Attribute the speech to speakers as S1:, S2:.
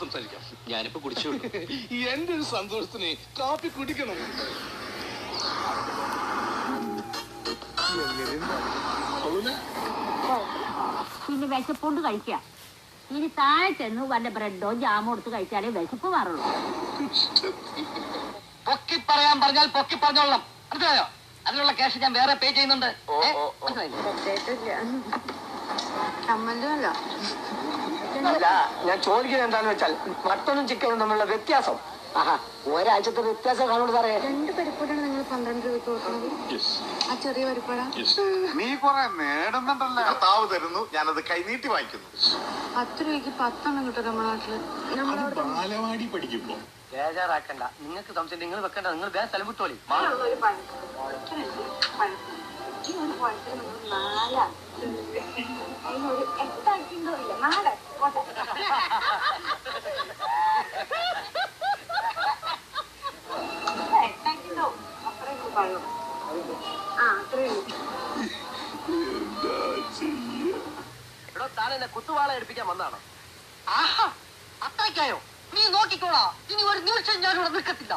S1: സംസാരിക്കാം. ഞാനിപ്പോ കുടിച്ചു.
S2: എന്റെ ഒരു സന്തോഷത്തിന് കാപ്പി കുടിക്കണം.
S3: പിന്നെ വിശപ്പുണ്ട് കഴിക്കാം. ഇനി താഴെ ചെന്ന് വല്ല ബ്രെഡോ ജാമോ എടുത്ത് കഴിച്ചാലേ വിശപ്പ് മാറുള്ളൂ.
S4: പൊക്കി പറയാൻ പറഞ്ഞാൽ പൊക്കി പറഞ്ഞോളാം. മനസ്സിലായോ? അതിനുള്ള ക്യാഷ് ഞാൻ വേറെ പേ ചെയ്യുന്നുണ്ട്.
S5: ഞാൻ ചോദിക്കുന്നത് എന്താന്ന് വെച്ചാൽ മട്ടനും ചിക്കനും തമ്മിലുള്ള വ്യത്യാസം. ഒരാഴ്ചത്തെ വ്യത്യാസം കാണുള്ളൂ സാറേ.
S6: 2 പരിപ്പൂടാണ് നിങ്ങൾ 12 രൂപയ്ക്ക് കൊടുക്കുന്നത്. ആ ചെറിയ പരിപ്പട
S7: നീ കൊറേ നേടുന്നുണ്ടല്ലോ.
S2: താവ് തരുന്നു, ഞാനത് കൈനീട്ടി വാങ്ങിക്കുന്നു.
S6: 10 രൂപയ്ക്ക് 10 കിട്ടും നമ്മുടെ നാട്ടില്.
S2: ബാലവാടി പഠിക്കുമ്പോ
S4: ബേജാറാക്കണ്ട. നിങ്ങൾക്ക് സംശയം നിങ്ങൾ വെക്കണ്ട. നിങ്ങൾ വേറെ സ്ഥലം വിട്ടോളി. എടോ, താൻ എന്നെ കുത്തുവാള എടുപ്പിക്കാൻ വന്നാണോ? ആഹാ, അത്രയ്ക്കായോ? നീ നോക്കിക്കോളാ. ഇനി ഒരു നിമിഷം ഞാനിവിടെ നിൽക്കത്തില്ല.